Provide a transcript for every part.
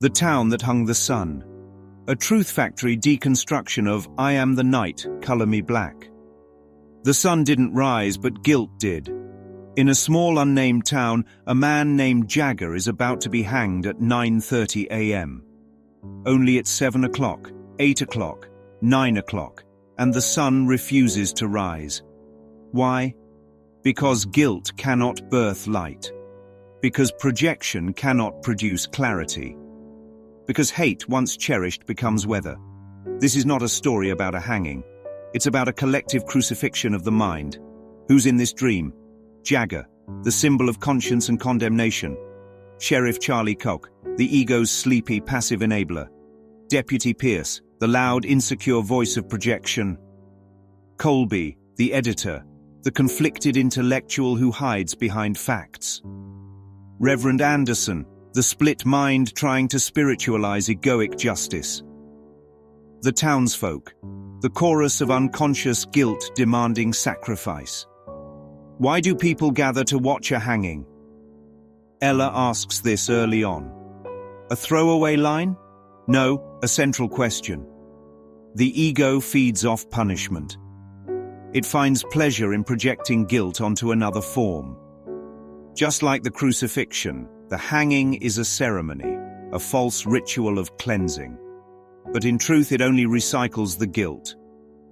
The town that hung the sun. A truth factory deconstruction of I am the night, color me black. The sun didn't rise, but guilt did. In a small unnamed town, a man named Jagger is about to be hanged at 9:30 a.m. Only it's 7 o'clock, 8 o'clock, 9 o'clock, and the sun refuses to rise. Why? Because guilt cannot birth light. Because projection cannot produce clarity. Because hate once cherished becomes weather. This is not a story about a hanging. It's about a collective crucifixion of the mind. Who's in this dream? Jagger, the symbol of conscience and condemnation. Sheriff Charlie Koch, the ego's sleepy, passive enabler. Deputy Pierce, the loud, insecure voice of projection. Colbey, the editor, the conflicted intellectual who hides behind facts. Reverend Anderson, the split mind trying to spiritualize egoic justice. The townsfolk, the chorus of unconscious guilt demanding sacrifice. Why do people gather to watch a hanging? Ella asks this early on. A throwaway line? No, a central question. The ego feeds off punishment. It finds pleasure in projecting guilt onto another form. Just like the crucifixion, the hanging is a ceremony, a false ritual of cleansing. But in truth, it only recycles the guilt.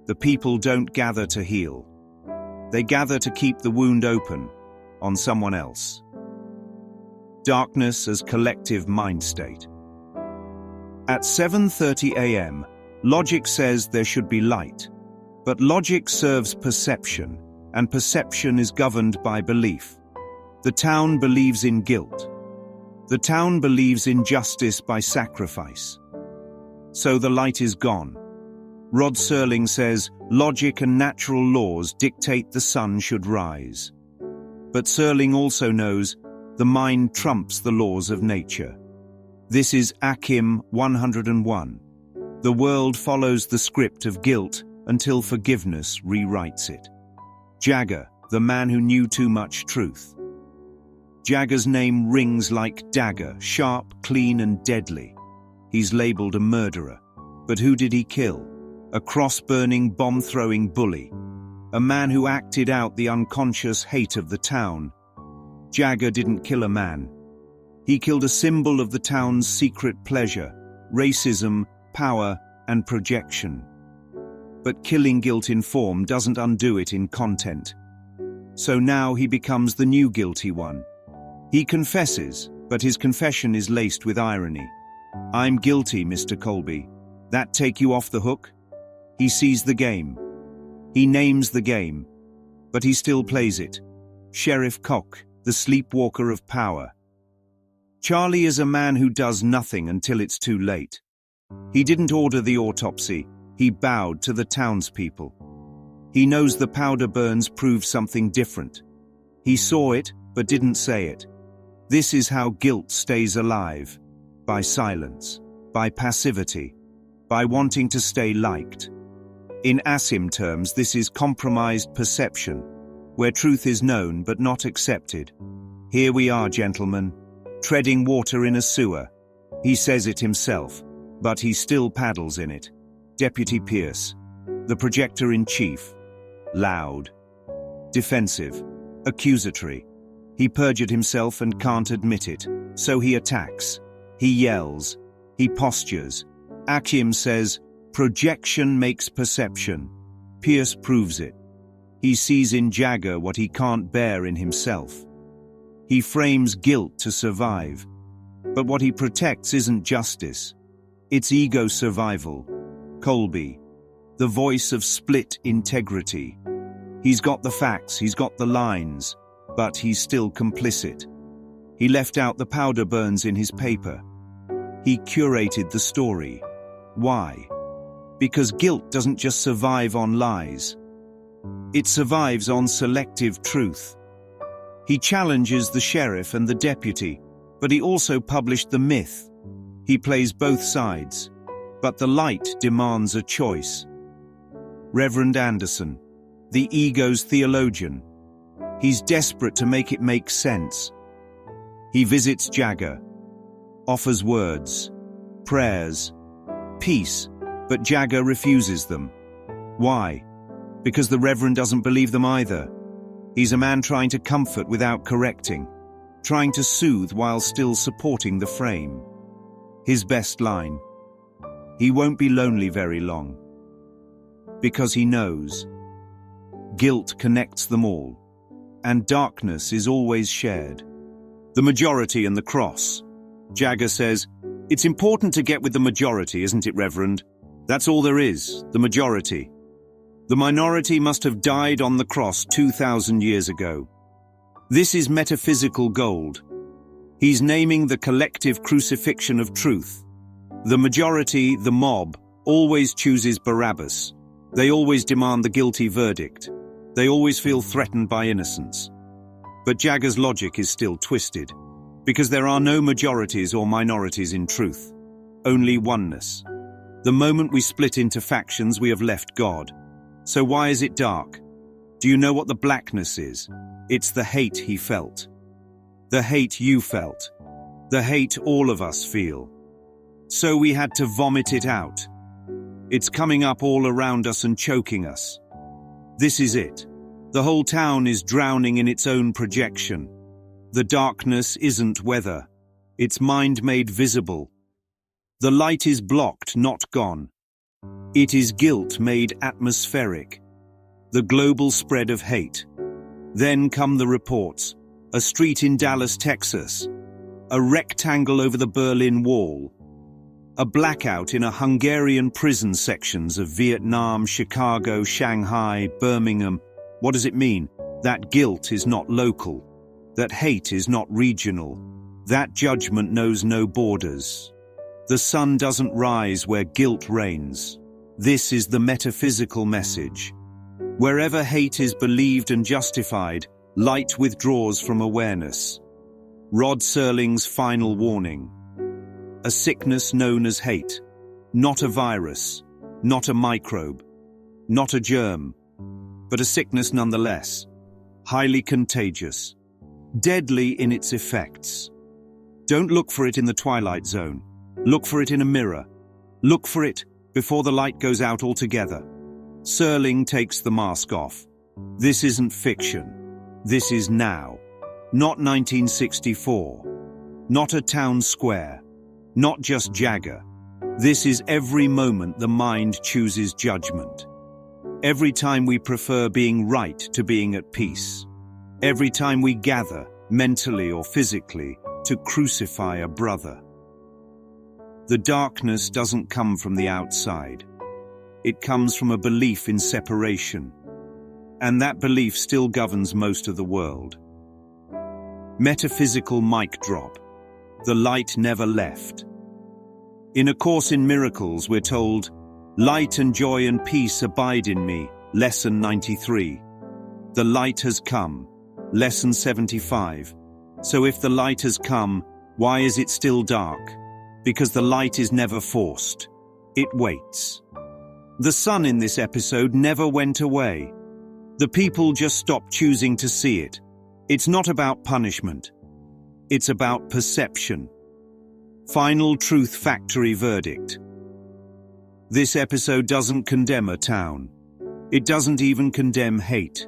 The people don't gather to heal. They gather to keep the wound open on someone else. Darkness as collective mind state. At 7:30 a.m., logic says there should be light. But logic serves perception, and perception is governed by belief. The town believes in guilt. The town believes in justice by sacrifice. So the light is gone. Rod Serling says, logic and natural laws dictate the sun should rise. But Serling also knows, the mind trumps the laws of nature. This is ACIM 101. The world follows the script of guilt until forgiveness rewrites it. Jagger, the man who knew too much truth. Jagger's name rings like dagger, sharp, clean and deadly. He's labeled a murderer. But who did he kill? A cross-burning, bomb-throwing bully. A man who acted out the unconscious hate of the town. Jagger didn't kill a man. He killed a symbol of the town's secret pleasure, racism, power and projection. But killing guilt in form doesn't undo it in content. So now he becomes the new guilty one. He confesses, but his confession is laced with irony. I'm guilty, Mr. Colbey. That take you off the hook? He sees the game. He names the game. But he still plays it. Sheriff Koch, the sleepwalker of power. Charlie is a man who does nothing until it's too late. He didn't order the autopsy. He bowed to the townspeople. He knows the powder burns prove something different. He saw it, but didn't say it. This is how guilt stays alive. By silence. By passivity. By wanting to stay liked. In ACIM terms, this is compromised perception, where truth is known but not accepted. Here we are, gentlemen, treading water in a sewer. He says it himself, but he still paddles in it. Deputy Pierce, the projector-in-chief, loud, defensive, accusatory. He perjured himself and can't admit it, so he attacks. He yells. He postures. ACIM says, projection makes perception. Pierce proves it. He sees in Jagger what he can't bear in himself. He frames guilt to survive. But what he protects isn't justice. It's ego survival. Colbey, the voice of split integrity. He's got the facts, he's got the lines, but he's still complicit. He left out the powder burns in his paper. He curated the story. Why? Because guilt doesn't just survive on lies. It survives on selective truth. He challenges the sheriff and the deputy, but he also published the myth. He plays both sides. But the light demands a choice. Reverend Anderson, the ego's theologian. He's desperate to make it make sense. He visits Jagger, offers words, prayers, peace, but Jagger refuses them. Why? Because the Reverend doesn't believe them either. He's a man trying to comfort without correcting, trying to soothe while still supporting the frame. His best line: he won't be lonely very long. Because he knows. Guilt connects them all, and darkness is always shared. The majority and the cross. Jagger says, "It's important to get with the majority, isn't it, Reverend? That's all there is, the majority. The minority must have died on the cross 2,000 years ago." This is metaphysical gold. He's naming the collective crucifixion of truth. The majority, the mob, always chooses Barabbas. They always demand the guilty verdict. They always feel threatened by innocence. But Jagger's logic is still twisted, because there are no majorities or minorities in truth, only oneness. The moment we split into factions, we have left God. So why is it dark? Do you know what the blackness is? It's the hate he felt. The hate you felt. The hate all of us feel. So we had to vomit it out. It's coming up all around us and choking us. This is it. The whole town is drowning in its own projection. The darkness isn't weather. It's mind made visible. The light is blocked, not gone. It is guilt made atmospheric. The global spread of hate. Then come the reports. A street in Dallas, Texas. A rectangle over the Berlin Wall. A blackout in a Hungarian prison sections of Vietnam, Chicago, Shanghai, Birmingham. What does it mean? That guilt is not local. That hate is not regional. That judgment knows no borders. The sun doesn't rise where guilt reigns. This is the metaphysical message. Wherever hate is believed and justified, light withdraws from awareness. Rod Serling's final warning. A sickness known as hate. Not a virus, not a microbe, not a germ, but a sickness nonetheless. Highly contagious. Deadly in its effects. Don't look for it in the Twilight Zone. Look for it in a mirror. Look for it before the light goes out altogether. Serling takes the mask off. This isn't fiction. This is now. Not 1964. Not a town square. Not just Jagger. This is every moment the mind chooses judgment. Every time we prefer being right to being at peace. Every time we gather, mentally or physically, to crucify a brother. The darkness doesn't come from the outside. It comes from a belief in separation. And that belief still governs most of the world. Metaphysical mic drop. The light never left. In A Course in Miracles, we're told, "Light and joy and peace abide in me." Lesson 93. The light has come. Lesson 75. So if the light has come, why is it still dark? Because the light is never forced. It waits. The sun in this episode never went away. The people just stopped choosing to see it. It's not about punishment. It's about perception. Final Truth Factory verdict. This episode doesn't condemn a town. It doesn't even condemn hate.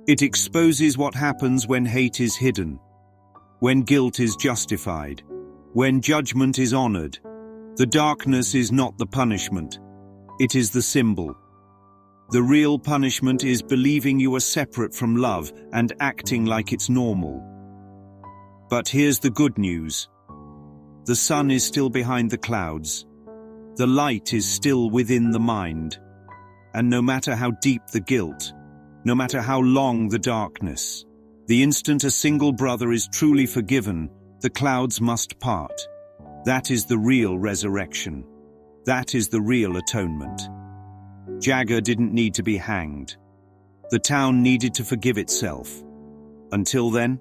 It exposes what happens when hate is hidden, when guilt is justified, when judgment is honored. The darkness is not the punishment. It is the symbol. The real punishment is believing you are separate from love and acting like it's normal. But here's the good news. The sun is still behind the clouds. The light is still within the mind. And no matter how deep the guilt, no matter how long the darkness, the instant a single brother is truly forgiven, the clouds must part. That is the real resurrection. That is the real atonement. Jagger didn't need to be hanged. The town needed to forgive itself. Until then,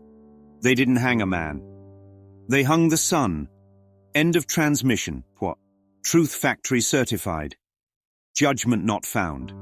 they didn't hang a man. They hung the sun. End of transmission. What? Truth Factory certified. Judgment not found.